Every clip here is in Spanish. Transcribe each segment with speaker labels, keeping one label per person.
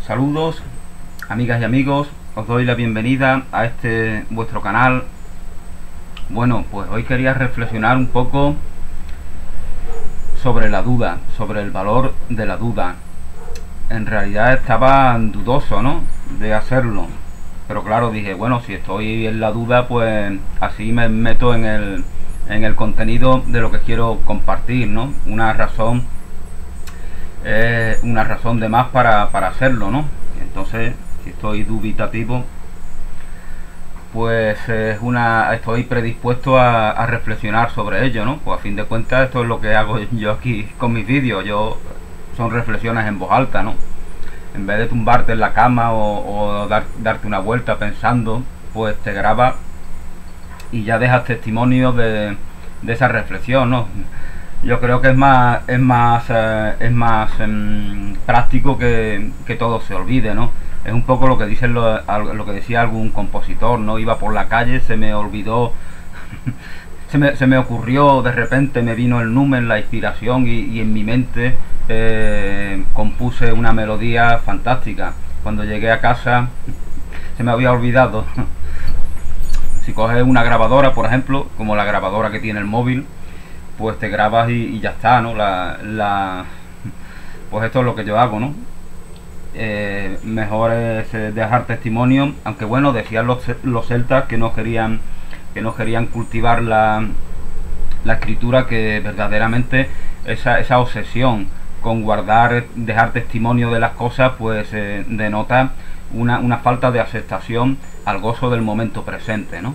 Speaker 1: Saludos, amigas y amigos, os doy la bienvenida a este vuestro canal. Bueno, pues hoy quería reflexionar un poco sobre la duda, sobre el valor de la duda. En realidad estaba dudoso, ¿no?, de hacerlo, pero claro, dije, bueno, si estoy en la duda, pues así me meto en el contenido de lo que quiero compartir, ¿no? Una razón de más para hacerlo, ¿no? Entonces, si estoy dubitativo, pues estoy predispuesto a reflexionar sobre ello, ¿no? Pues a fin de cuentas esto es lo que hago yo aquí con mis vídeos. Son reflexiones en voz alta, ¿no? En vez de tumbarte en la cama o darte una vuelta pensando, pues te grabas y ya dejas testimonio de esa reflexión, ¿no? Yo creo que es más práctico que todo se olvide, ¿no? Es un poco lo que lo que decía algún compositor, ¿no? Iba por la calle, se me olvidó, se me ocurrió, de repente me vino el numen, la inspiración, y en mi mente compuse una melodía fantástica. Cuando llegué a casa se me había olvidado. Si coges una grabadora, por ejemplo, como la grabadora que tiene el móvil, pues te grabas y ya está, ¿no? Pues esto es lo que yo hago, ¿no? Mejor es dejar testimonio, aunque bueno, decían los celtas que no querían cultivar la escritura, que verdaderamente esa obsesión con dejar testimonio de las cosas, pues denota una falta de aceptación al gozo del momento presente, ¿no?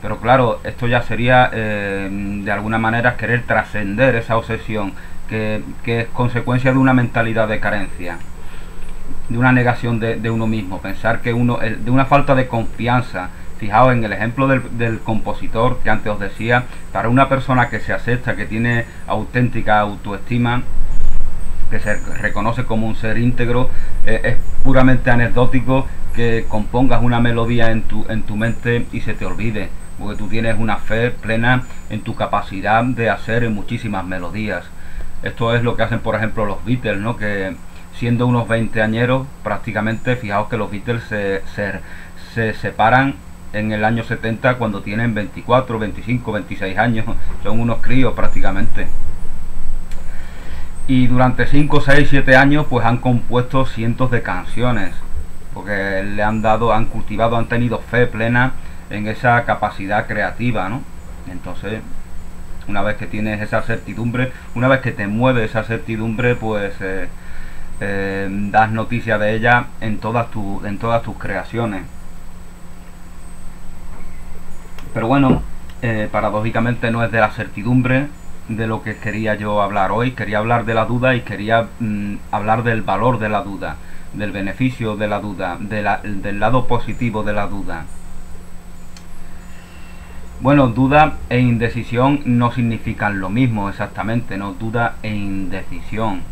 Speaker 1: Pero claro, esto ya sería de alguna manera querer trascender esa obsesión, que es consecuencia de una mentalidad de carencia, de una negación de uno mismo, pensar que de una falta de confianza. Fijaos en el ejemplo del compositor que antes os decía. Para una persona que se acepta, que tiene auténtica autoestima, que se reconoce como un ser íntegro, es puramente anecdótico que compongas una melodía en tu mente y se te olvide, porque tú tienes una fe plena en tu capacidad de hacer muchísimas melodías. Esto es lo que hacen, por ejemplo, los Beatles, ¿no? Que siendo unos 20añeros prácticamente, fijaos que los Beatles se separan en el año 70 cuando tienen 24, 25, 26 años. Son unos críos prácticamente. Y durante 5, 6, 7 años pues han compuesto cientos de canciones, porque han cultivado, han tenido fe plena en esa capacidad creativa, ¿no? Entonces, una vez que tienes esa certidumbre, una vez que te mueve esa certidumbre, pues das noticia de ella en todas tus creaciones. Pero bueno, paradójicamente no es de la certidumbre de lo que quería yo hablar hoy. Quería hablar de la duda y quería hablar del valor de la duda, del beneficio de la duda, del lado positivo de la duda. Bueno, duda e indecisión no significan lo mismo exactamente, ¿no? Duda e indecisión.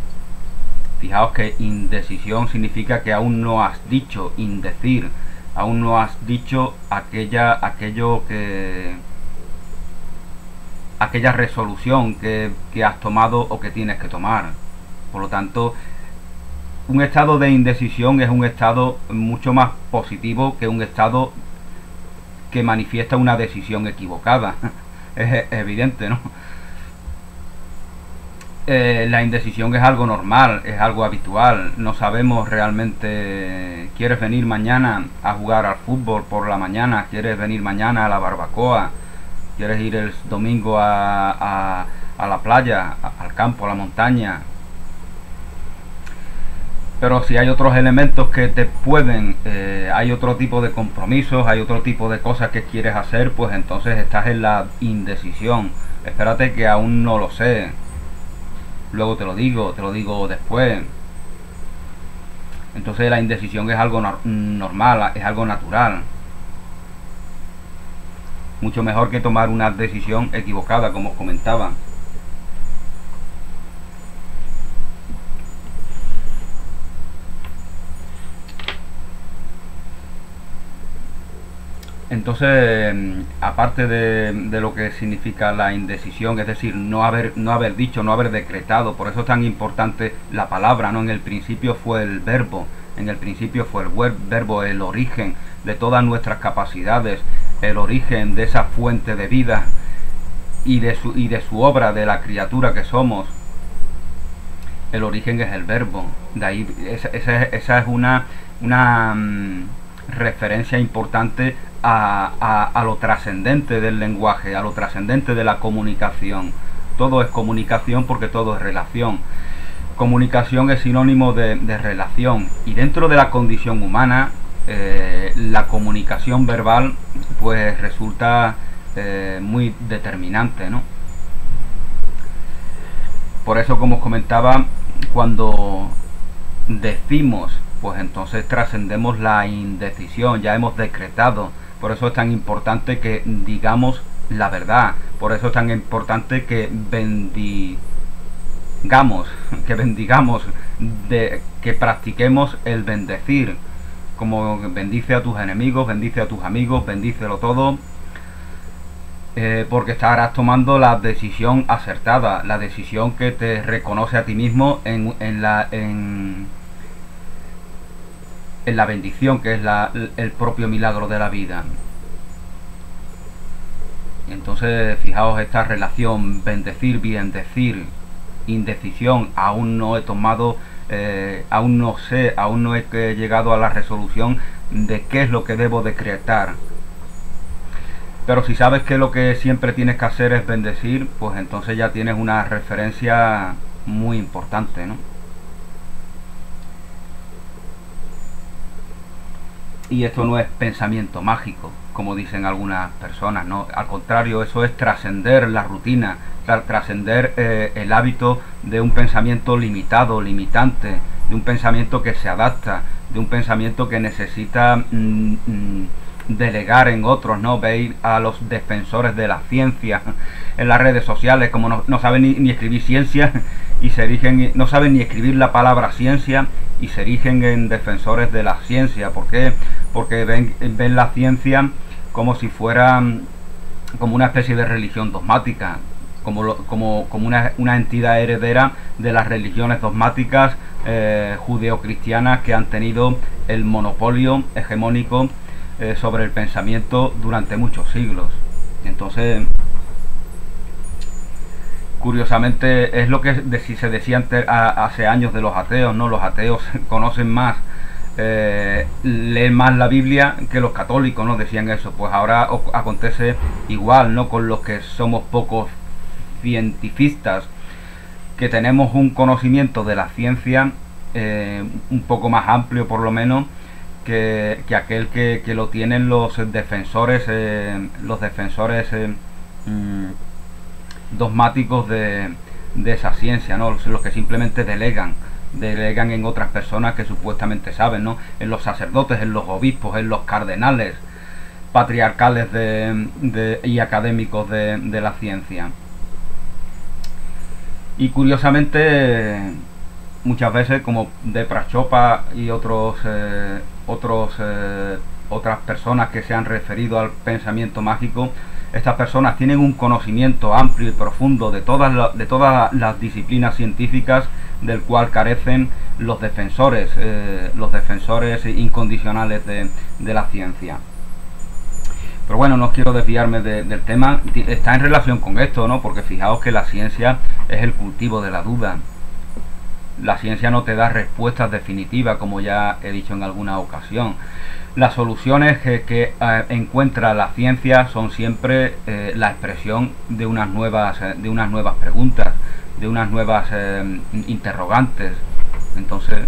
Speaker 1: Fijaos que indecisión significa que aún no has dicho, indecir, aún no has dicho aquella resolución que has tomado o que tienes que tomar. Por lo tanto, un estado de indecisión es un estado mucho más positivo que un estado que manifiesta una decisión equivocada. Es evidente, ¿no? La indecisión es algo normal, es algo habitual. No sabemos realmente. ¿Quieres venir mañana a jugar al fútbol por la mañana? ¿Quieres venir mañana a la barbacoa? ¿Quieres ir el domingo a la playa, al campo, a la montaña? Pero si hay otros elementos que te hay otro tipo de compromisos, hay otro tipo de cosas que quieres hacer, pues entonces estás en la indecisión. Espérate que aún no lo sé. Luego te lo digo después. Entonces la indecisión es algo normal, es algo natural. Mucho mejor que tomar una decisión equivocada, como os comentaba. Entonces, aparte de lo que significa la indecisión, es decir, no haber dicho, no haber decretado, por eso es tan importante la palabra, ¿no? En el principio fue el verbo, en el principio fue el verbo, el origen de todas nuestras capacidades, el origen de esa fuente de vida y de su obra, de la criatura que somos. El origen es el verbo. De ahí esa es una referencia importante a lo trascendente del lenguaje, a lo trascendente de la comunicación. Todo es comunicación porque todo es relación. Comunicación es sinónimo de relación, y dentro de la condición humana la comunicación verbal pues resulta muy determinante, ¿no? Por eso, como os comentaba, cuando decimos, pues entonces trascendemos la indecisión, ya hemos decretado. Por eso es tan importante que digamos la verdad, por eso es tan importante que bendigamos, que practiquemos el bendecir, como bendice a tus enemigos, bendice a tus amigos, bendícelo todo, porque estarás tomando la decisión acertada, la decisión que te reconoce a ti mismo en la bendición, que es el propio milagro de la vida. Entonces, fijaos esta relación, bendecir, bien decir, indecisión. Aún no he tomado, aún no sé, aún no he llegado a la resolución de qué es lo que debo decretar. Pero si sabes que lo que siempre tienes que hacer es bendecir, pues entonces ya tienes una referencia muy importante, ¿no? Y esto no es pensamiento mágico, como dicen algunas personas, ¿no? Al contrario, eso es trascender la rutina, trascender el hábito de un pensamiento limitado, limitante, de un pensamiento que se adapta, de un pensamiento que necesita delegar en otros, ¿no? Veis a los defensores de la ciencia en las redes sociales, como no saben ni escribir ciencia, y se erigen, no saben ni escribir la palabra ciencia, y se erigen en defensores de la ciencia. ¿Por qué? Porque ven la ciencia como si fuera como una especie de religión dogmática, como una entidad heredera de las religiones dogmáticas judeocristianas que han tenido el monopolio hegemónico sobre el pensamiento durante muchos siglos. Entonces, curiosamente, es lo que se decía hace años de los ateos, ¿no? Los ateos conocen más, leen más la Biblia que los católicos, ¿no? Decían eso. Pues ahora acontece igual, ¿no? Con los que somos pocos cientifistas, que tenemos un conocimiento de la ciencia un poco más amplio, por lo menos, que aquel que lo tienen los defensores dogmáticos de esa ciencia, ¿no? Los que simplemente delegan en otras personas que supuestamente saben, ¿no? En los sacerdotes, en los obispos, en los cardenales patriarcales y académicos de la ciencia. Y curiosamente, muchas veces, como de Prachopa y otras personas que se han referido al pensamiento mágico, estas personas tienen un conocimiento amplio y profundo de todas las disciplinas científicas, del cual carecen los defensores incondicionales de la ciencia. Pero bueno, no quiero desviarme del tema. Está en relación con esto, ¿no? Porque fijaos que la ciencia es el cultivo de la duda. La ciencia no te da respuestas definitivas, como ya he dicho en alguna ocasión. Las soluciones que encuentra la ciencia son siempre la expresión de unas nuevas preguntas, de unas nuevas interrogantes. Entonces,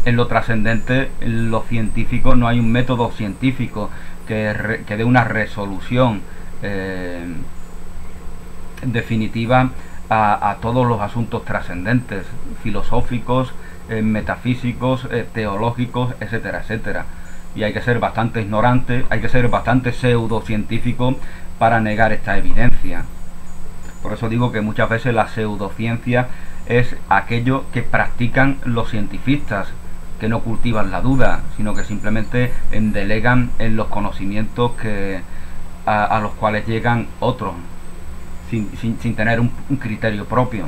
Speaker 1: en lo trascendente, en lo científico, no hay un método científico que dé una resolución definitiva a todos los asuntos trascendentes, filosóficos, metafísicos, teológicos, etcétera, etcétera. Y hay que ser bastante ignorante, hay que ser bastante pseudocientífico para negar esta evidencia. Por eso digo que muchas veces la pseudociencia es aquello que practican los cientifistas, no cultivan la duda, sino que simplemente delegan en los conocimientos a los cuales llegan otros, sin tener un criterio propio.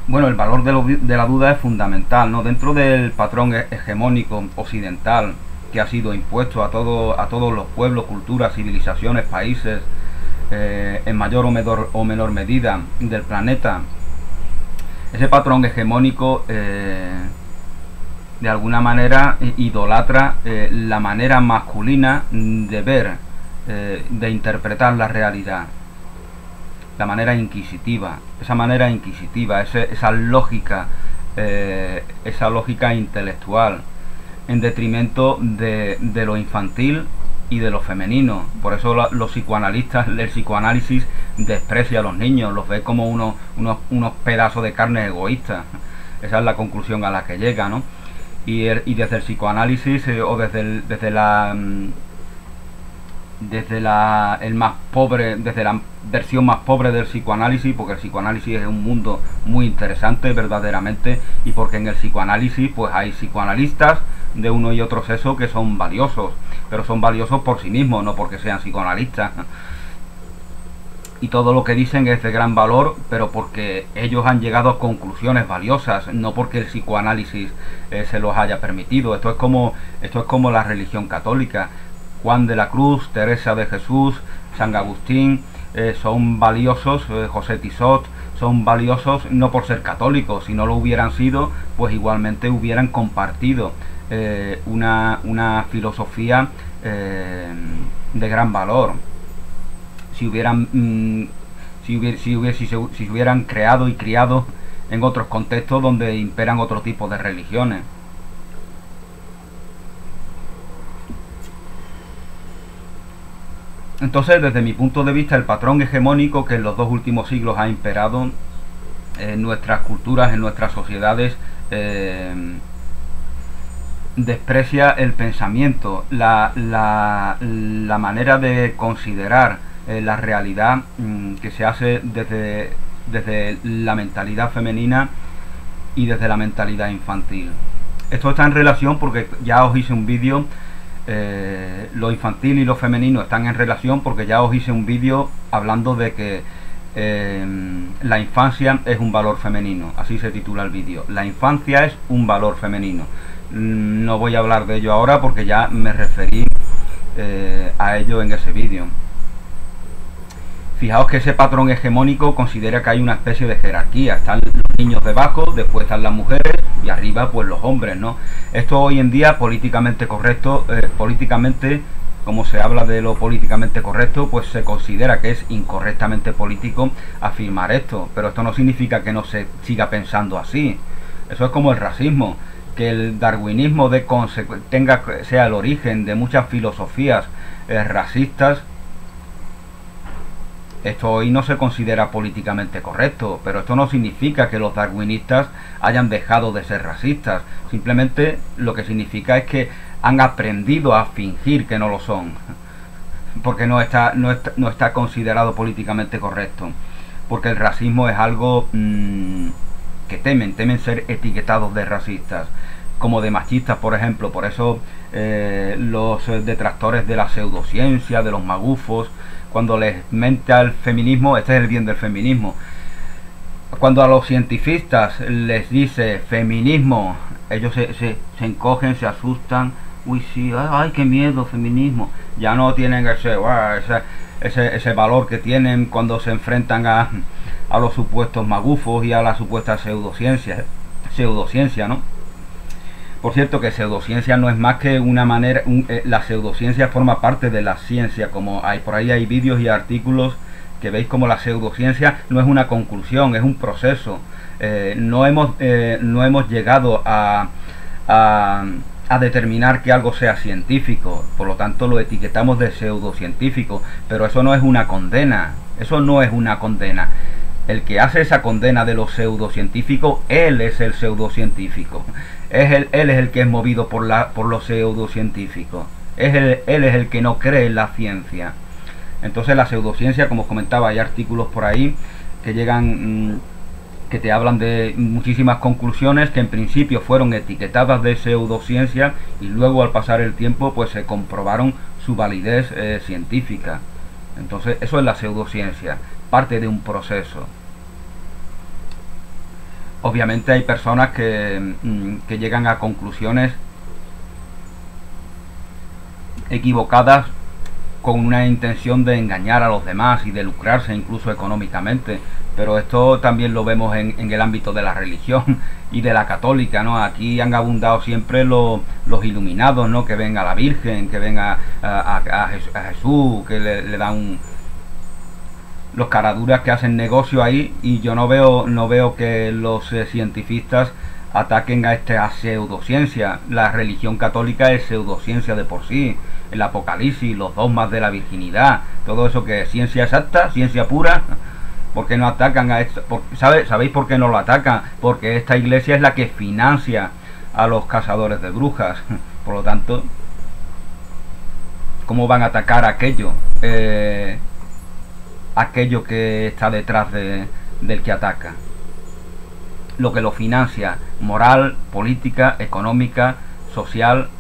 Speaker 1: Bueno, el valor de la duda es fundamental, ¿no? Dentro del patrón hegemónico occidental que ha sido impuesto a todos los pueblos, culturas, civilizaciones, países, en mayor o menor medida del planeta, ese patrón hegemónico de alguna manera idolatra la manera masculina de ver, de interpretar la realidad, la manera inquisitiva, esa lógica intelectual, en detrimento de lo infantil y de lo femenino. Por eso los psicoanalistas, el psicoanálisis desprecia a los niños, los ve como unos pedazos de carne egoístas. Esa es la conclusión a la que llega, ¿no? Y desde el psicoanálisis o desde la versión más pobre del psicoanálisis, porque el psicoanálisis es un mundo muy interesante verdaderamente, y porque en el psicoanálisis pues hay psicoanalistas de uno y otro sexo que son valiosos, pero son valiosos por sí mismos, no porque sean psicoanalistas, y todo lo que dicen es de gran valor, pero porque ellos han llegado a conclusiones valiosas, no porque el psicoanálisis se los haya permitido. Esto es como la religión católica. Juan de la Cruz, Teresa de Jesús, San Agustín son valiosos, José Tissot, son valiosos no por ser católicos. Si no lo hubieran sido, pues igualmente hubieran compartido una filosofía de gran valor. Si hubieran creado y criado en otros contextos donde imperan otro tipo de religiones. Entonces, desde mi punto de vista, el patrón hegemónico que en los 2 últimos siglos ha imperado en nuestras culturas, en nuestras sociedades, desprecia el pensamiento, la manera de considerar la realidad que se hace desde la mentalidad femenina y desde la mentalidad infantil. Esto está en relación porque ya os hice un vídeo. Lo infantil y lo femenino están en relación porque ya os hice un vídeo hablando de que la infancia es un valor femenino. Así se titula el vídeo: la infancia es un valor femenino. No voy a hablar de ello ahora porque ya me referí a ello en ese vídeo. Fijaos que ese patrón hegemónico considera que hay una especie de jerarquía. Están los niños debajo, después están las mujeres y arriba pues los hombres, ¿no? Esto hoy en día políticamente correcto, como se habla de lo políticamente correcto, pues se considera que es incorrectamente político afirmar esto. Pero esto no significa que no se siga pensando así. Eso es como el racismo, que el darwinismo sea el origen de muchas filosofías racistas. Esto hoy no se considera políticamente correcto, pero esto no significa que los darwinistas hayan dejado de ser racistas. Simplemente lo que significa es que han aprendido a fingir que no lo son, porque no está considerado políticamente correcto. Porque el racismo es algo que temen ser etiquetados de racistas, como de machistas, por ejemplo. Por eso los detractores de la pseudociencia, de los magufos, cuando les menta el feminismo, este es el bien del feminismo. Cuando a los científicos les dice feminismo, ellos se encogen, se asustan. Uy, sí, ay, qué miedo, feminismo. Ya no tienen ese valor que tienen cuando se enfrentan a los supuestos magufos y a la supuesta pseudociencia, ¿no? Por cierto, que pseudociencia no es más que una manera, la pseudociencia forma parte de la ciencia, como por ahí hay vídeos y artículos que veis como la pseudociencia no es una conclusión, es un proceso. No hemos llegado a determinar que algo sea científico, por lo tanto lo etiquetamos de pseudocientífico, pero eso no es una condena, El que hace esa condena de los pseudocientíficos, él es el pseudocientífico. Él es el que es movido por los pseudocientíficos. Él es el que no cree en la ciencia. Entonces la pseudociencia, como os comentaba, hay artículos por ahí que llegan, que te hablan de muchísimas conclusiones que en principio fueron etiquetadas de pseudociencia y luego al pasar el tiempo pues se comprobaron su validez científica. Entonces eso es la pseudociencia, parte de un proceso. Obviamente hay personas que llegan a conclusiones equivocadas con una intención de engañar a los demás y de lucrarse incluso económicamente, pero esto también lo vemos en el ámbito de la religión y de la católica, ¿no? Aquí han abundado siempre los iluminados, ¿no? Que ven a la Virgen, que ven a Jesús, que le dan los caraduras que hacen negocio ahí, y yo no veo que los científicos ataquen a esta pseudociencia. La religión católica es pseudociencia de por sí. El Apocalipsis, los dogmas de la virginidad, todo eso que es ciencia exacta, ciencia pura. ¿Por qué no atacan a esto? ¿Sabéis por qué no lo atacan? Porque esta iglesia es la que financia a los cazadores de brujas. Por lo tanto, ¿cómo van a atacar aquello? Aquello que está detrás del que ataca. Lo que lo financia, moral, política, económica, socialmente.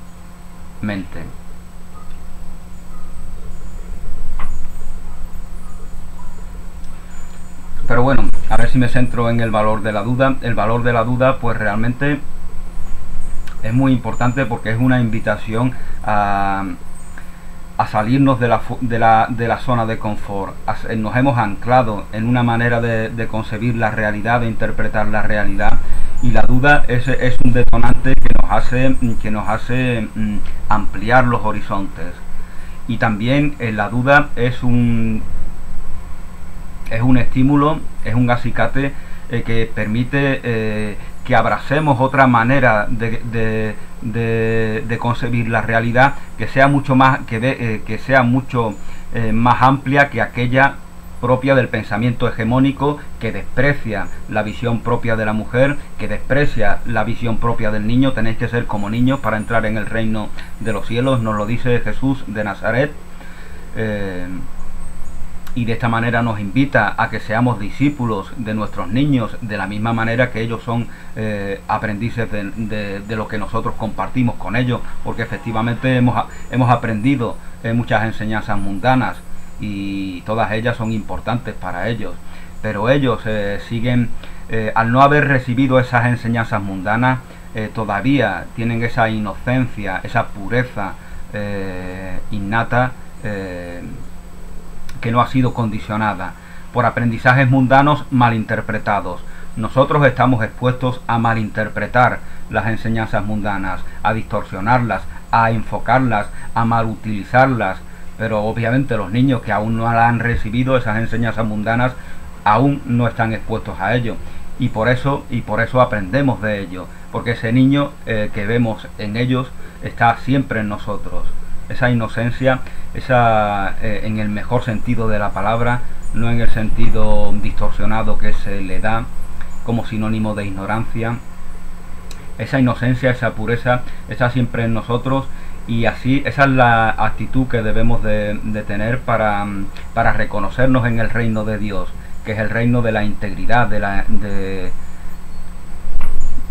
Speaker 1: Pero bueno, a ver si me centro en el valor de la duda. El valor de la duda pues realmente es muy importante porque es una invitación a salirnos de la zona de confort. Nos hemos anclado en una manera de concebir la realidad, de interpretar la realidad, y la duda es un detonante que nos hace ampliar los horizontes. Y también la duda es un estímulo, es un acicate que permite que abracemos otra manera de concebir la realidad, que sea mucho más más amplia que aquella propia del pensamiento hegemónico, que desprecia la visión propia de la mujer, que desprecia la visión propia del niño. Tenéis que ser como niños para entrar en el reino de los cielos, nos lo dice Jesús de Nazaret. Y de esta manera nos invita a que seamos discípulos de nuestros niños, de la misma manera que ellos son aprendices de lo que nosotros compartimos con ellos, porque efectivamente hemos aprendido muchas enseñanzas mundanas y todas ellas son importantes para ellos, pero ellos siguen, al no haber recibido esas enseñanzas mundanas, todavía tienen esa inocencia, esa pureza innata, que no ha sido condicionada por aprendizajes mundanos malinterpretados. Nosotros estamos expuestos a malinterpretar las enseñanzas mundanas, a distorsionarlas, a enfocarlas, a malutilizarlas, pero obviamente los niños que aún no han recibido esas enseñanzas mundanas aún no están expuestos a ello, y por eso aprendemos de ello, porque ese niño que vemos en ellos está siempre en nosotros. Esa inocencia, en el mejor sentido de la palabra, no en el sentido distorsionado que se le da como sinónimo de ignorancia. Esa inocencia, esa pureza está siempre en nosotros, y así esa es la actitud que debemos de tener para reconocernos en el reino de Dios, que es el reino de la integridad,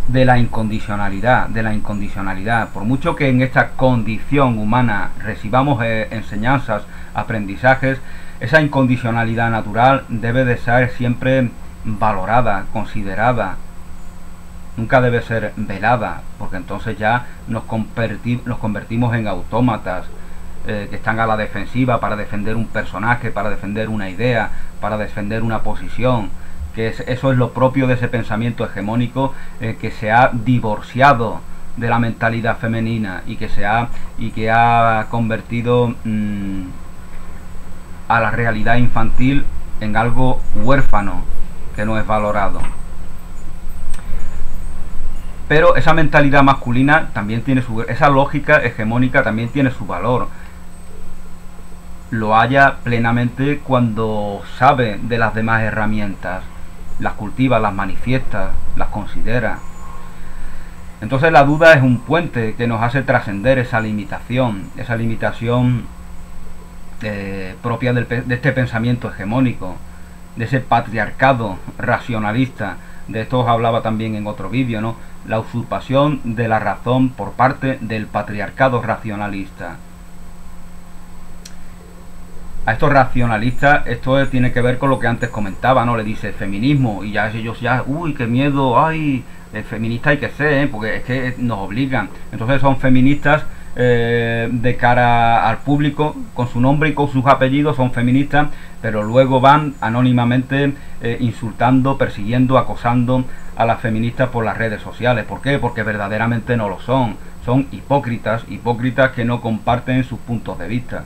Speaker 1: de la incondicionalidad. Por mucho que en esta condición humana recibamos enseñanzas, aprendizajes, esa incondicionalidad natural debe de ser siempre valorada, considerada. Nunca debe ser velada, porque entonces ya nos convertimos en autómatas que están a la defensiva para defender un personaje, para defender una idea, para defender una posición. Eso es lo propio de ese pensamiento hegemónico que se ha divorciado de la mentalidad femenina y que ha convertido a la realidad infantil en algo huérfano que no es valorado. Pero esa mentalidad masculina también tiene esa lógica hegemónica también tiene su valor. Lo halla plenamente cuando sabe de las demás herramientas, las cultiva, las manifiesta, las considera. Entonces la duda es un puente que nos hace trascender esa limitación propia de este pensamiento hegemónico, de ese patriarcado racionalista. De esto os hablaba también en otro vídeo, ¿no? La usurpación de la razón por parte del patriarcado racionalista. A estos racionalistas esto tiene que ver con lo que antes comentaba, ¿no? Le dice feminismo y ya ellos ya, uy, qué miedo, ay, feminista hay que ser, ¿eh? Porque es que nos obligan. Entonces son feministas de cara al público, con su nombre y con sus apellidos son feministas, pero luego van anónimamente insultando, persiguiendo, acosando a las feministas por las redes sociales. ¿Por qué? Porque verdaderamente no lo son. Son hipócritas, hipócritas que no comparten sus puntos de vista.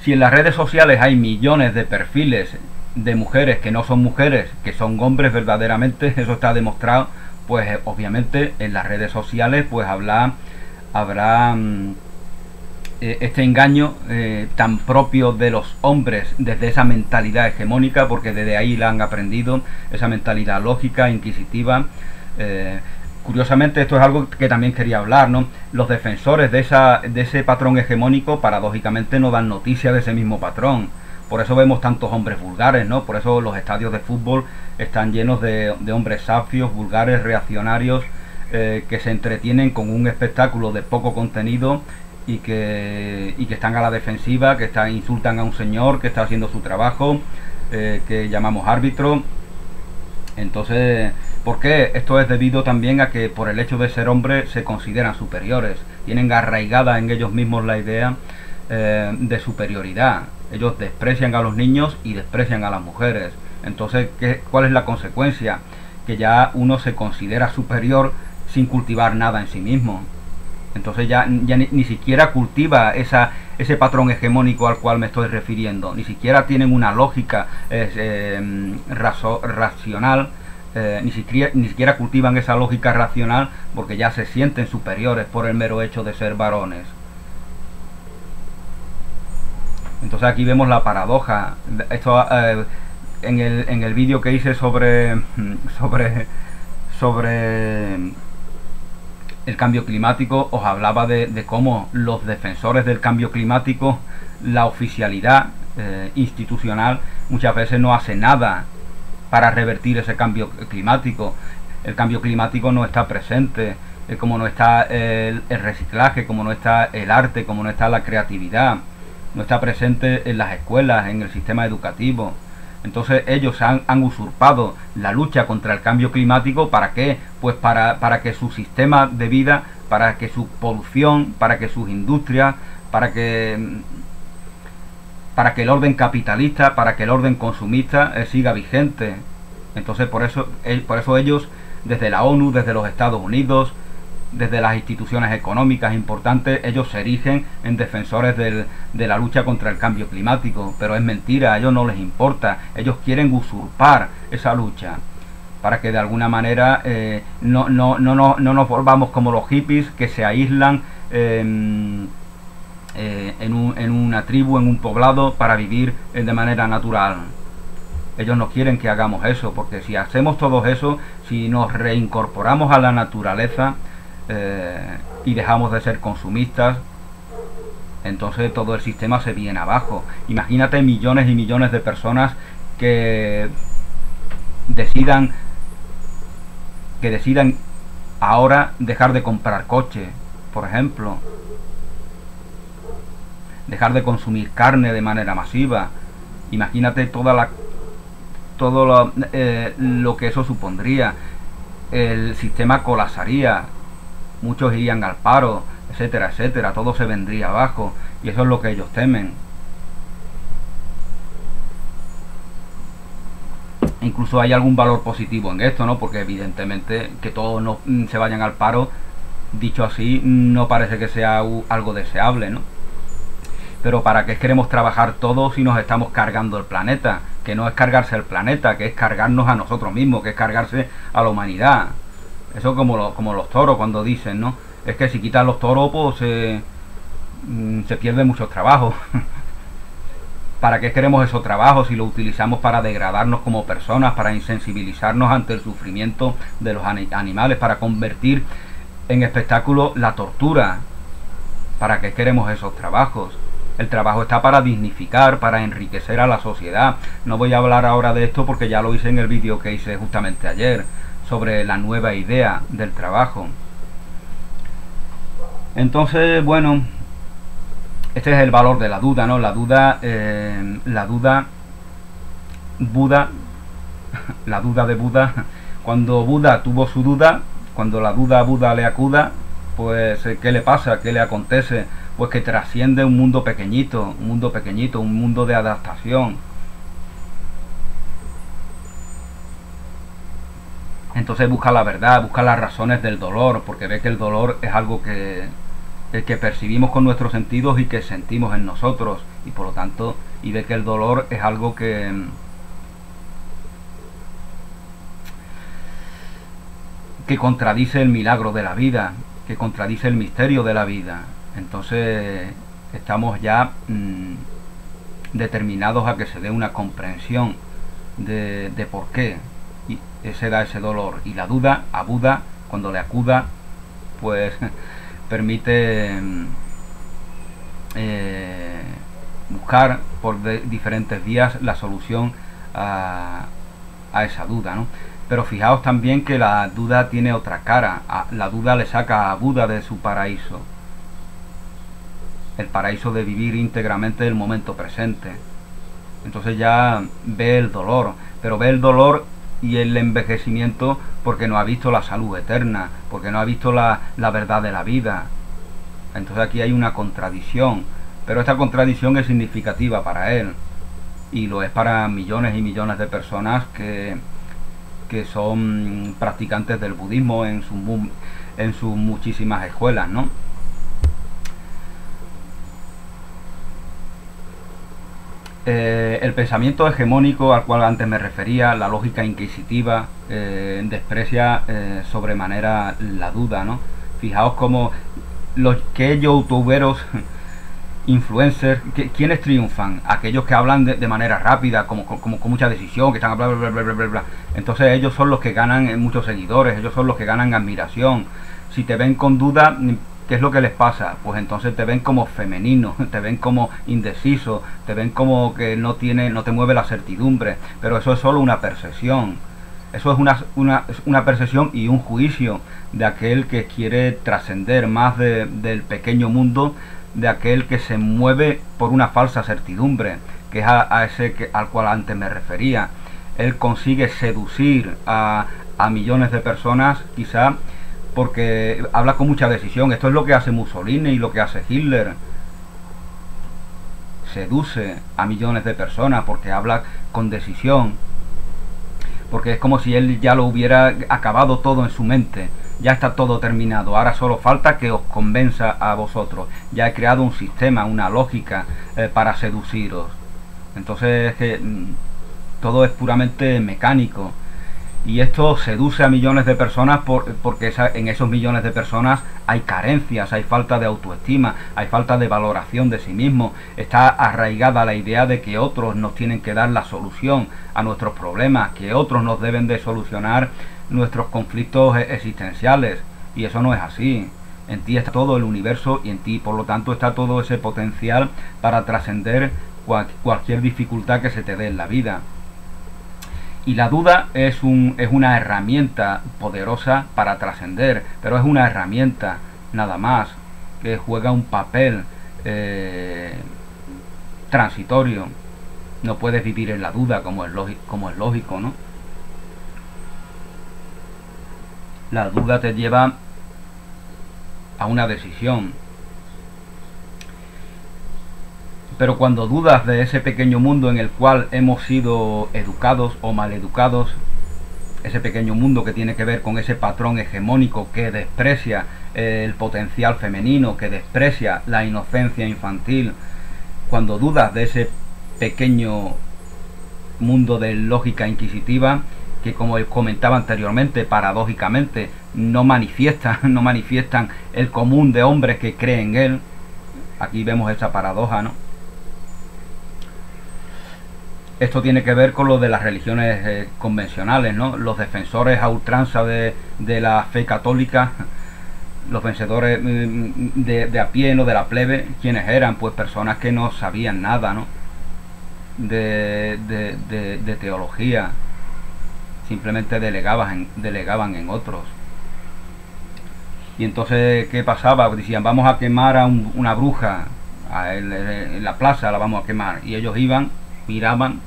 Speaker 1: Si en las redes sociales hay millones de perfiles de mujeres que no son mujeres, que son hombres verdaderamente, eso está demostrado, pues obviamente en las redes sociales pues habrá este engaño tan propio de los hombres desde esa mentalidad hegemónica, porque desde ahí la han aprendido, esa mentalidad lógica, inquisitiva. Curiosamente esto es algo que también quería hablar, ¿no? Los defensores de ese patrón hegemónico paradójicamente no dan noticia de ese mismo patrón. Por eso vemos tantos hombres vulgares, ¿no? Por eso los estadios de fútbol están llenos de hombres safios, vulgares, reaccionarios, que se entretienen con un espectáculo de poco contenido y que están a la defensiva, que insultan a un señor que está haciendo su trabajo, que llamamos árbitro. Entonces, ¿por qué? Esto es debido también a que por el hecho de ser hombres se consideran superiores, tienen arraigada en ellos mismos la idea de superioridad. Ellos desprecian a los niños y desprecian a las mujeres. Entonces, ¿cuál es la consecuencia? Que ya uno se considera superior sin cultivar nada en sí mismo. Entonces ya ni siquiera cultiva ese patrón hegemónico al cual me estoy refiriendo. Ni siquiera tienen una lógica racional. Ni siquiera cultivan esa lógica racional, porque ya se sienten superiores por el mero hecho de ser varones. Entonces aquí vemos la paradoja. Esto en el vídeo que hice sobre el cambio climático, os hablaba de cómo los defensores del cambio climático, la oficialidad institucional, muchas veces no hace nada para revertir ese cambio climático. El cambio climático no está presente, como no está el reciclaje, como no está el arte, como no está la creatividad, no está presente en las escuelas, en el sistema educativo. Entonces ellos han usurpado la lucha contra el cambio climático. ¿Para qué? Pues para que su sistema de vida, para que su producción, para que sus industrias, para que el orden capitalista, para que el orden consumista siga vigente. Entonces por eso ellos, desde la ONU, desde los Estados Unidos, desde las instituciones económicas importantes, ellos se erigen en defensores de la lucha contra el cambio climático. Pero es mentira, a ellos no les importa. Ellos quieren usurpar esa lucha para que de alguna manera no nos volvamos como los hippies, que se aíslan en una tribu, en un poblado, para vivir de manera natural. Ellos no quieren que hagamos eso, porque si hacemos todo eso, si nos reincorporamos a la naturaleza y dejamos de ser consumistas, entonces todo el sistema se viene abajo. Imagínate millones y millones de personas que decidan ahora dejar de comprar coche, por ejemplo, dejar de consumir carne de manera masiva. Imagínate todo lo que eso supondría. El sistema colapsaría, muchos irían al paro, etcétera, etcétera. Todo se vendría abajo, y eso es lo que ellos temen. Incluso hay algún valor positivo en esto, ¿no? Porque evidentemente que todos no se vayan al paro, dicho así, no parece que sea algo deseable, ¿no? Pero ¿para qué queremos trabajar todos si nos estamos cargando el planeta? Que no es cargarse el planeta, que es cargarnos a nosotros mismos, que es cargarse a la humanidad. Eso como los toros cuando dicen, ¿no? Es que si quitas los toros, pues se pierde mucho trabajo. ¿Para qué queremos esos trabajos si lo utilizamos para degradarnos como personas, para insensibilizarnos ante el sufrimiento de los animales, para convertir En espectáculo, la tortura. ¿Para qué queremos esos trabajos? El trabajo está para dignificar, para enriquecer a la sociedad. No voy a hablar ahora de esto porque ya lo hice en el vídeo que hice justamente ayer sobre la nueva idea del trabajo. Entonces, bueno, este es el valor de la duda, ¿no? La duda Buda, la duda de Buda. Cuando Buda tuvo su duda, cuando la duda a Buda le acuda, pues ¿qué le pasa? ¿Qué le acontece? Pues que trasciende un mundo pequeñito, un mundo de adaptación. Entonces busca la verdad, busca las razones del dolor, porque ve que el dolor es algo que percibimos con nuestros sentidos y que sentimos en nosotros, y por lo tanto, y ve que el dolor es algo que contradice el milagro de la vida, que contradice el misterio de la vida. Entonces estamos ya determinados a que se dé una comprensión de por qué se da ese dolor. Y la duda a Buda, cuando le acuda, pues permite buscar por diferentes vías la solución a esa duda, ¿no? Pero fijaos también que la duda tiene otra cara. La duda le saca a Buda de su paraíso, el paraíso de vivir íntegramente el momento presente. Entonces ya ve el dolor, pero ve el dolor y el envejecimiento porque no ha visto la salud eterna, porque no ha visto la verdad de la vida. Entonces aquí hay una contradicción, pero esta contradicción es significativa para él, y lo es para millones y millones de personas que son practicantes del budismo en sus muchísimas escuelas, ¿no? El pensamiento hegemónico al cual antes me refería, la lógica inquisitiva, desprecia sobremanera la duda, ¿no? Fijaos como los que youtuberos, influencers, ¿quiénes triunfan? Aquellos que hablan de manera rápida, como con mucha decisión, que están bla bla bla bla bla bla. Entonces ellos son los que ganan muchos seguidores, ellos son los que ganan admiración. Si te ven con duda, ¿qué es lo que les pasa? Pues entonces te ven como femenino, te ven como indeciso, te ven como que no te mueve la certidumbre. Pero eso es solo una percepción. Eso es una percepción y un juicio de aquel que quiere trascender más del pequeño mundo, de aquel que se mueve por una falsa certidumbre, que es a ese al cual antes me refería. Él consigue seducir a millones de personas, quizá porque habla con mucha decisión. Esto es lo que hace Mussolini y lo que hace Hitler. Seduce a millones de personas porque habla con decisión, porque es como si él ya lo hubiera acabado todo en su mente. Ya está todo terminado, ahora solo falta que os convenza a vosotros. Ya he creado un sistema, una lógica para seduciros. Entonces todo es puramente mecánico. Y esto seduce a millones de personas porque en esos millones de personas hay carencias, hay falta de autoestima, hay falta de valoración de sí mismo. Está arraigada la idea de que otros nos tienen que dar la solución a nuestros problemas, que otros nos deben de solucionar nuestros conflictos existenciales, y eso no es así. En ti está todo el universo y en ti, por lo tanto, está todo ese potencial para trascender cualquier dificultad que se te dé en la vida. Y la duda es una herramienta poderosa para trascender, pero es una herramienta nada más, que juega un papel transitorio. No puedes vivir en la duda, como es lógico, ¿no? La duda te lleva a una decisión. Pero cuando dudas de ese pequeño mundo en el cual hemos sido educados o maleducados, ese pequeño mundo que tiene que ver con ese patrón hegemónico que desprecia el potencial femenino, que desprecia la inocencia infantil, cuando dudas de ese pequeño mundo de lógica inquisitiva, que como comentaba anteriormente, paradójicamente no manifiestan el común de hombres que creen en él. Aquí vemos esa paradoja, ¿no? Esto tiene que ver con lo de las religiones convencionales, ¿no? Los defensores a ultranza de la fe católica Los vencedores de a pie, no de la plebe, ¿quiénes eran? Pues personas que no sabían nada, ¿no? de teología, simplemente delegaban en otros. Y entonces, ¿qué pasaba? Decían, vamos a quemar a una bruja en la plaza, la vamos a quemar. Y ellos iban, miraban,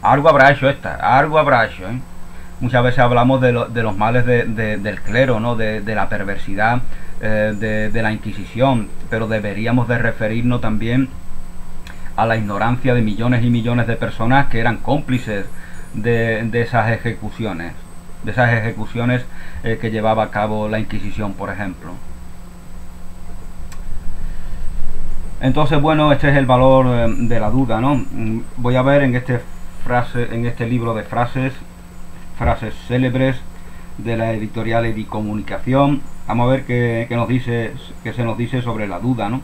Speaker 1: algo habrá hecho esta, algo habrá hecho, ¿eh? Muchas veces hablamos de los males del clero, ¿no? De la perversidad de la Inquisición, pero deberíamos de referirnos también a la ignorancia de millones y millones de personas que eran cómplices de esas ejecuciones, que llevaba a cabo la Inquisición, por ejemplo. Entonces, bueno, este es el valor de la duda, ¿no? Voy a ver en este libro de frases célebres de la editorial Edicomunicación. Vamos a ver qué se nos dice sobre la duda, ¿no?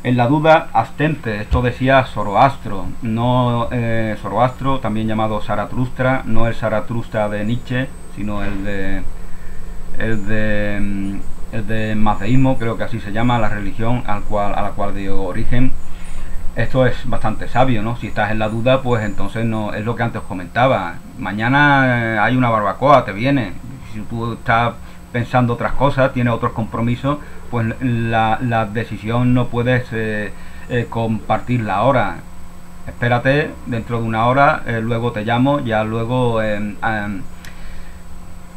Speaker 1: En la duda, abstente. Esto decía Zoroastro, no Zoroastro, también llamado Zaratustra, no el Zaratustra de Nietzsche, sino el de mazdeísmo, creo que así se llama, la religión a la cual dio origen. Esto es bastante sabio, ¿no? Si estás en la duda, pues entonces no es lo que antes comentaba. Mañana hay una barbacoa, te viene. Si tú estás pensando otras cosas, tienes otros compromisos, pues la decisión no puedes compartirla ahora. Espérate, dentro de una hora, luego te llamo, ya luego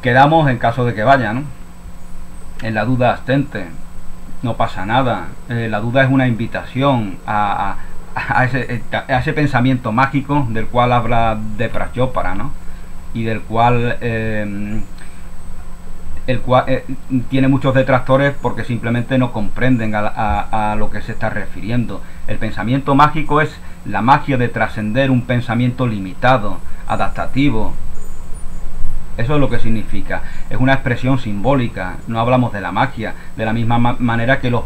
Speaker 1: quedamos en caso de que vaya, ¿no? En la duda, abstente. No pasa nada. La duda es una invitación a ese pensamiento mágico del cual habla de Prajopara, ¿no? Y del cual tiene muchos detractores porque simplemente no comprenden a lo que se está refiriendo. El pensamiento mágico es la magia de trascender un pensamiento limitado, adaptativo. Eso es lo que significa. Es una expresión simbólica. No hablamos de la magia. De la misma manera que los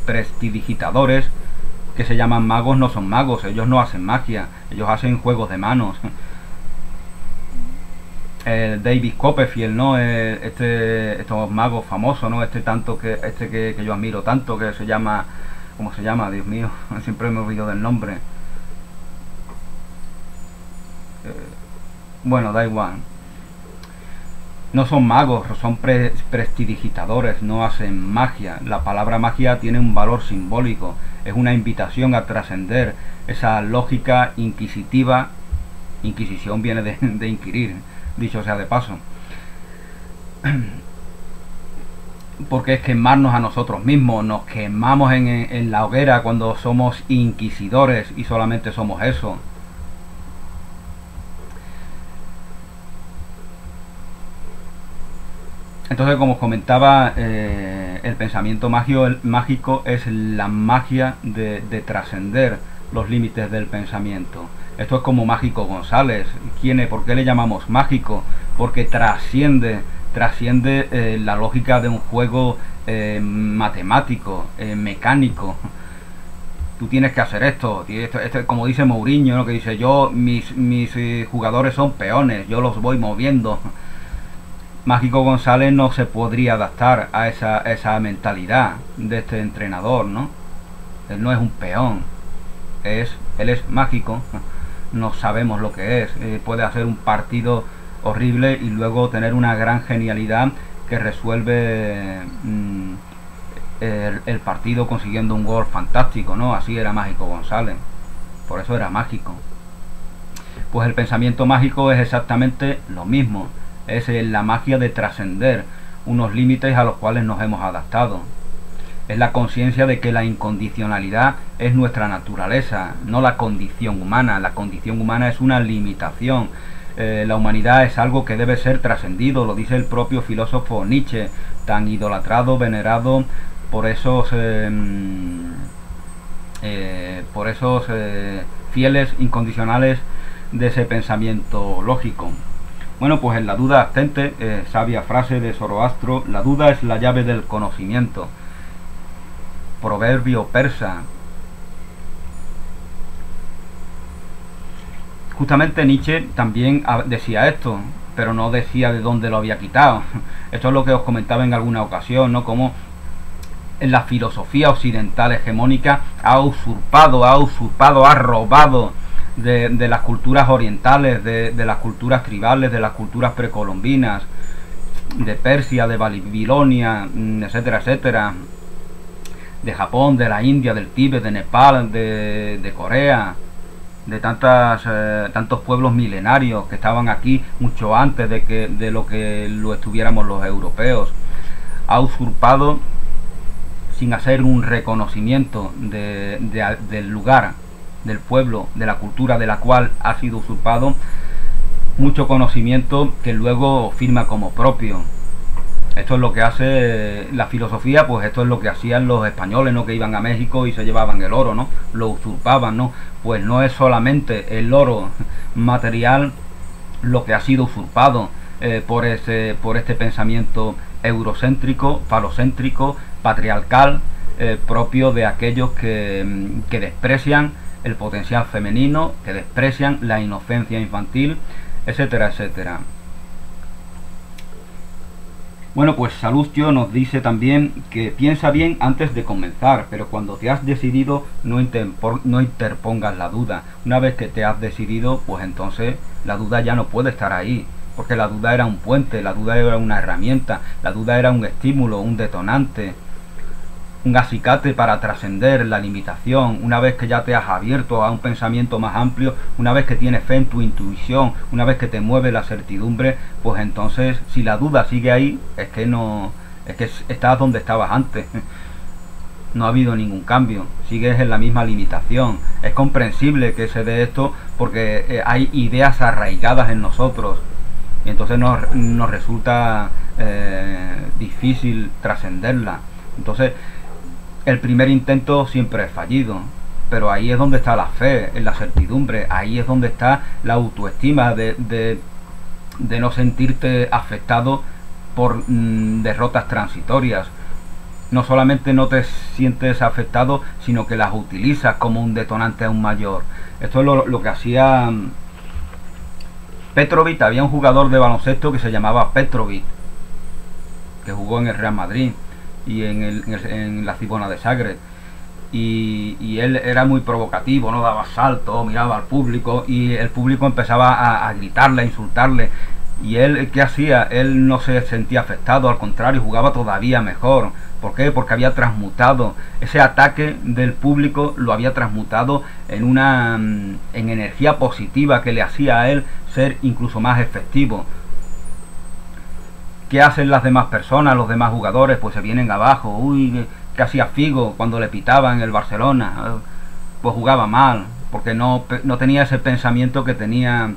Speaker 1: prestidigitadores, que se llaman magos, no son magos. Ellos no hacen magia. Ellos hacen juegos de manos. David Copperfield, ¿no? Estos magos famosos, ¿no? Que yo admiro tanto, que se llama... ¿Cómo se llama? Dios mío, siempre me olvido del nombre. Bueno, da igual. No son magos, son prestidigitadores, no hacen magia. La palabra magia tiene un valor simbólico, es una invitación a trascender esa lógica inquisitiva. Inquisición viene de inquirir, dicho sea de paso. Porque es quemarnos a nosotros mismos, nos quemamos en la hoguera cuando somos inquisidores y solamente somos eso. Entonces, como os comentaba, el pensamiento mágico es la magia de trascender los límites del pensamiento. Esto es como Mágico González. ¿Por qué le llamamos mágico? Porque trasciende la lógica de un juego matemático, mecánico. Tú tienes que hacer esto, como dice Mourinho, ¿no? Que dice, mis jugadores son peones, yo los voy moviendo. Mágico González no se podría adaptar a esa mentalidad de este entrenador, ¿no? Él no es un peón, él es mágico, no sabemos lo que es. Puede hacer un partido horrible y luego tener una gran genialidad que resuelve el partido consiguiendo un gol fantástico, ¿no? Así era Mágico González, por eso era mágico. Pues el pensamiento mágico es exactamente lo mismo. Es la magia de trascender unos límites a los cuales nos hemos adaptado. Es la conciencia de que la incondicionalidad es nuestra naturaleza, no la condición humana. La condición humana es una limitación. La humanidad es algo que debe ser trascendido, lo dice el propio filósofo Nietzsche, tan idolatrado, venerado por esos fieles incondicionales de ese pensamiento lógico. Bueno, pues en la duda, abstente, sabia frase de Zoroastro, la duda es la llave del conocimiento. Proverbio persa. Justamente Nietzsche también decía esto, pero no decía de dónde lo había quitado. Esto es lo que os comentaba en alguna ocasión, ¿no? Como en la filosofía occidental hegemónica ha usurpado, ha robado de las culturas orientales, de las culturas tribales, de las culturas precolombinas, de Persia, de Babilonia, etcétera, etcétera, de Japón, de la India, del Tíbet, de Nepal, de Corea, de tantos pueblos milenarios que estaban aquí mucho antes de lo que lo estuviéramos los europeos. Ha usurpado sin hacer un reconocimiento del lugar, del pueblo, de la cultura de la cual ha sido usurpado, mucho conocimiento que luego firma como propio. Esto es lo que hace la filosofía, pues esto es lo que hacían los españoles, ¿no? Que iban a México y se llevaban el oro, ¿no? Lo usurpaban, ¿no? Pues no es solamente el oro material lo que ha sido usurpado por este pensamiento eurocéntrico, falocéntrico, patriarcal, propio de aquellos que desprecian el potencial femenino, que desprecian la inocencia infantil, etcétera, etcétera. Bueno, pues Salustio nos dice también que piensa bien antes de comenzar, pero cuando te has decidido no interpongas la duda. Una vez que te has decidido, pues entonces la duda ya no puede estar ahí, porque la duda era un puente, la duda era una herramienta, la duda era un estímulo, un detonante, un acicate para trascender la limitación. Una vez que ya te has abierto a un pensamiento más amplio, una vez que tienes fe en tu intuición, una vez que te mueve la certidumbre, pues entonces si la duda sigue ahí, es que estás donde estabas antes. No ha habido ningún cambio, sigues en la misma limitación. Es comprensible que se dé esto porque hay ideas arraigadas en nosotros y entonces nos resulta difícil trascenderla. Entonces el primer intento siempre es fallido, pero ahí es donde está la fe, en la certidumbre, ahí es donde está la autoestima de no sentirte afectado por derrotas transitorias. No solamente no te sientes afectado, sino que las utilizas como un detonante aún mayor. Esto es lo que hacía Petrovic. Había un jugador de baloncesto que se llamaba Petrovic, que jugó en el Real Madrid y en la Cibona de Zagreb, y él era muy provocativo, no daba salto, miraba al público y el público empezaba a gritarle, a insultarle, y él, ¿qué hacía? Él no se sentía afectado, al contrario, jugaba todavía mejor. ¿Por qué? Porque había transmutado ese ataque del público, lo había transmutado en energía positiva que le hacía a él ser incluso más efectivo. ¿Qué hacen las demás personas, los demás jugadores? Pues se vienen abajo. Uy, ¿qué hacía Figo cuando le pitaban en el Barcelona? Pues jugaba mal, porque no tenía ese pensamiento que tenía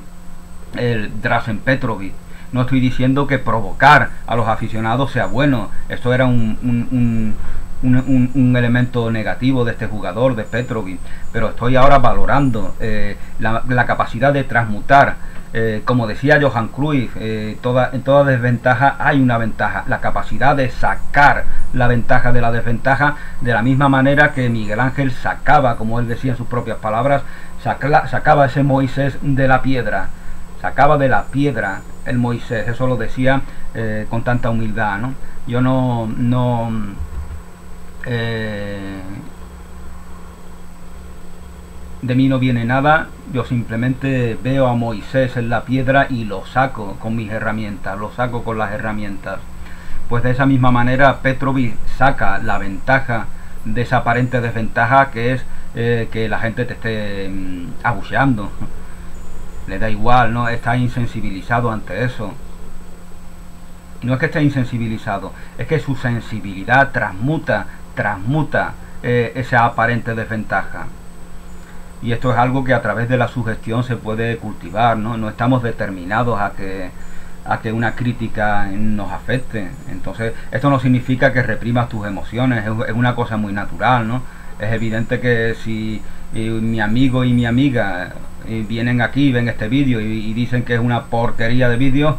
Speaker 1: el Dražen Petrovic. No estoy diciendo que provocar a los aficionados sea bueno. Esto era un elemento negativo de este jugador, de Petrovic. Pero estoy ahora valorando la capacidad de transmutar. Como decía Johan Cruyff, en toda desventaja hay una ventaja, la capacidad de sacar la ventaja de la desventaja, de la misma manera que Miguel Ángel sacaba, como él decía en sus propias palabras, sacaba ese Moisés de la piedra, sacaba de la piedra el Moisés. Eso lo decía con tanta humildad, ¿no? Yo de mí no viene nada, yo simplemente veo a Moisés en la piedra y lo saco con mis herramientas, lo saco con las herramientas. Pues de esa misma manera Petrovic saca la ventaja de esa aparente desventaja, que es que la gente te esté abucheando. Le da igual, ¿no? Está insensibilizado ante eso. No es que esté insensibilizado, es que su sensibilidad transmuta esa aparente desventaja. Y esto es algo que a través de la sugestión se puede cultivar, ¿no? No estamos determinados a que una crítica nos afecte. Entonces, esto no significa que reprimas tus emociones, es una cosa muy natural, ¿no? Es evidente que si mi amigo y mi amiga vienen aquí, ven este vídeo y dicen que es una porquería de vídeo,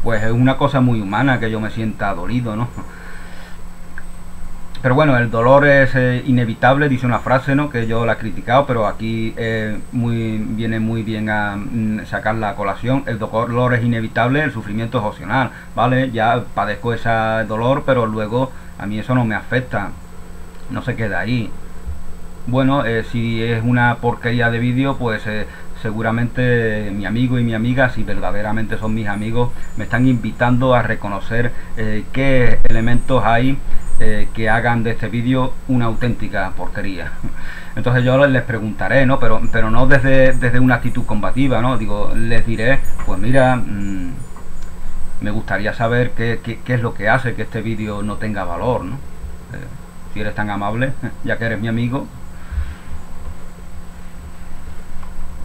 Speaker 1: pues es una cosa muy humana que yo me sienta dolido, ¿no? Pero bueno, el dolor es inevitable, dice una frase, ¿no? Que yo la he criticado, pero aquí viene muy bien a sacar la colación. El dolor es inevitable, el sufrimiento es opcional, ¿vale? Ya padezco ese dolor, pero luego a mí eso no me afecta, no se queda ahí. Bueno, si es una porquería de vídeo, pues seguramente mi amigo y mi amiga, si verdaderamente son mis amigos, me están invitando a reconocer qué elementos hay que hagan de este vídeo una auténtica porquería. Entonces yo les preguntaré, ¿no? Pero no desde una actitud combativa, ¿no? Digo, les diré, pues mira, me gustaría saber qué es lo que hace que este vídeo no tenga valor, ¿no? Si eres tan amable, ya que eres mi amigo.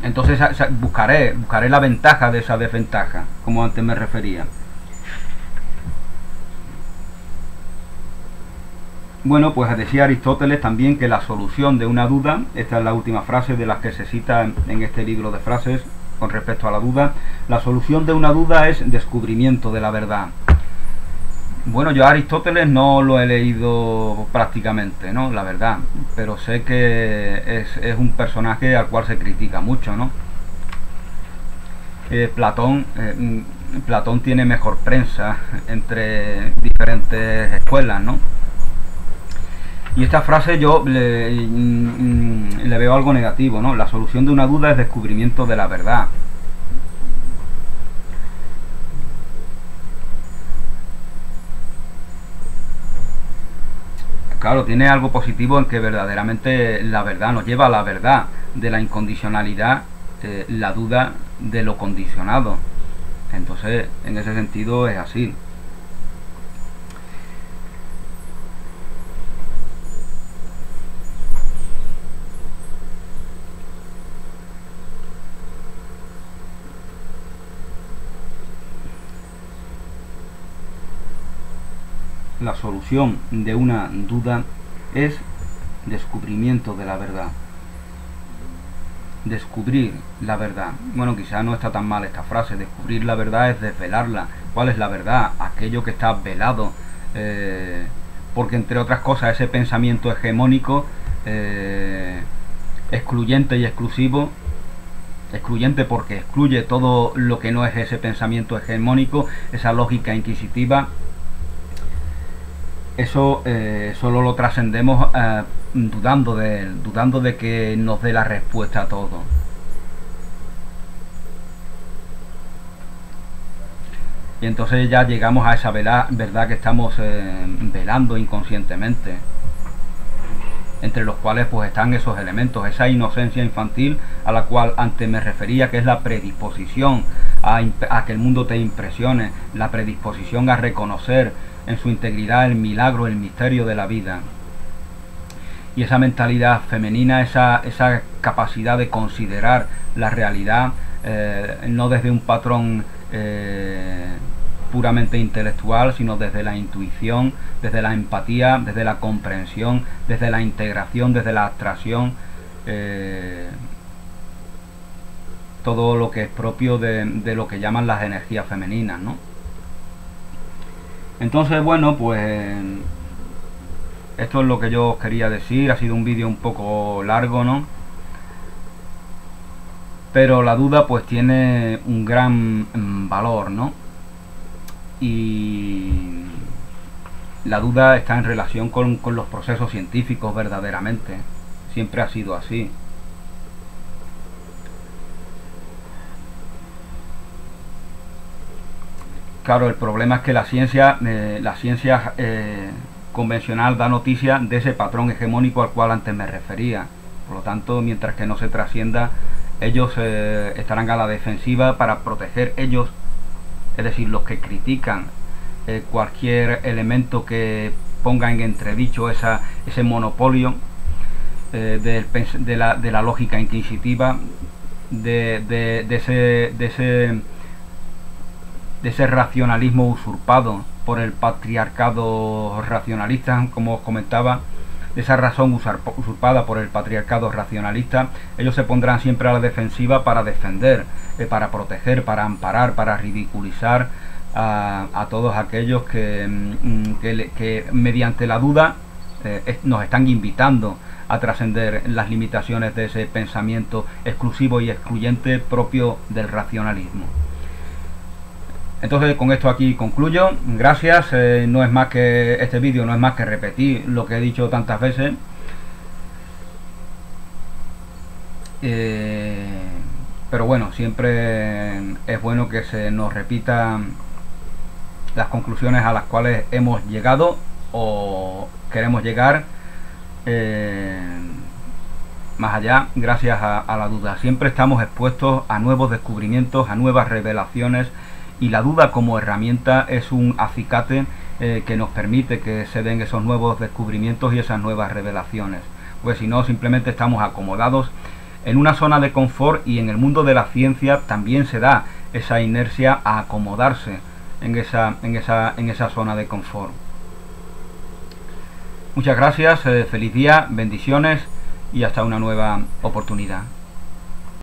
Speaker 1: Entonces buscaré la ventaja de esa desventaja, como antes me refería. Bueno, pues decía Aristóteles también que la solución de una duda, esta es la última frase de las que se cita en este libro de frases con respecto a la duda, la solución de una duda es descubrimiento de la verdad. Bueno, yo a Aristóteles no lo he leído prácticamente, ¿no? La verdad, pero sé que es un personaje al cual se critica mucho, ¿no? Platón tiene mejor prensa entre diferentes escuelas, ¿no? Y esta frase yo le veo algo negativo, ¿no? La solución de una duda es descubrimiento de la verdad. Claro, tiene algo positivo en que verdaderamente la verdad nos lleva a la verdad de la incondicionalidad, la duda de lo condicionado. Entonces, en ese sentido es así. La solución de una duda es descubrimiento de la verdad. Descubrir la verdad. Bueno, quizá no está tan mal esta frase. Descubrir la verdad es desvelarla. ¿Cuál es la verdad? Aquello que está velado. Porque entre otras cosas ese pensamiento hegemónico, excluyente y exclusivo, excluyente porque excluye todo lo que no es ese pensamiento hegemónico, esa lógica inquisitiva, eso solo lo trascendemos dudando de que nos dé la respuesta a todo. Y entonces ya llegamos a esa verdad que estamos velando inconscientemente, entre los cuales pues están esos elementos, esa inocencia infantil a la cual antes me refería, que es la predisposición a que el mundo te impresione, la predisposición a reconocer en su integridad el milagro, el misterio de la vida. Y esa mentalidad femenina, esa capacidad de considerar la realidad no desde un patrón puramente intelectual, sino desde la intuición, desde la empatía, desde la comprensión, desde la integración, desde la abstracción, todo lo que es propio de lo que llaman las energías femeninas, ¿no? Entonces, bueno, pues esto es lo que yo os quería decir. Ha sido un vídeo un poco largo, ¿no? Pero la duda pues tiene un gran valor, ¿no? Y la duda está en relación con los procesos científicos verdaderamente. Siempre ha sido así. Claro, el problema es que la ciencia convencional da noticia de ese patrón hegemónico al cual antes me refería. Por lo tanto, mientras que no se trascienda, ellos estarán a la defensiva para proteger ellos, es decir, los que critican cualquier elemento que ponga en entredicho ese monopolio de la lógica inquisitiva, de ese racionalismo usurpado por el patriarcado racionalista, como os comentaba, de esa razón usurpada por el patriarcado racionalista. Ellos se pondrán siempre a la defensiva para defender, para proteger, para amparar, para ridiculizar a todos aquellos que mediante la duda nos están invitando a trascender las limitaciones de ese pensamiento exclusivo y excluyente propio del racionalismo. Entonces con esto aquí concluyo. Gracias. No es más que este vídeo, no es más que repetir lo que he dicho tantas veces. Pero bueno, siempre es bueno que se nos repitan las conclusiones a las cuales hemos llegado o queremos llegar, más allá, gracias a la duda. Siempre estamos expuestos a nuevos descubrimientos, a nuevas revelaciones, y la duda como herramienta es un acicate que nos permite que se den esos nuevos descubrimientos y esas nuevas revelaciones. Pues si no, simplemente estamos acomodados en una zona de confort, y en el mundo de la ciencia también se da esa inercia a acomodarse en esa zona de confort. Muchas gracias, feliz día, bendiciones y hasta una nueva oportunidad.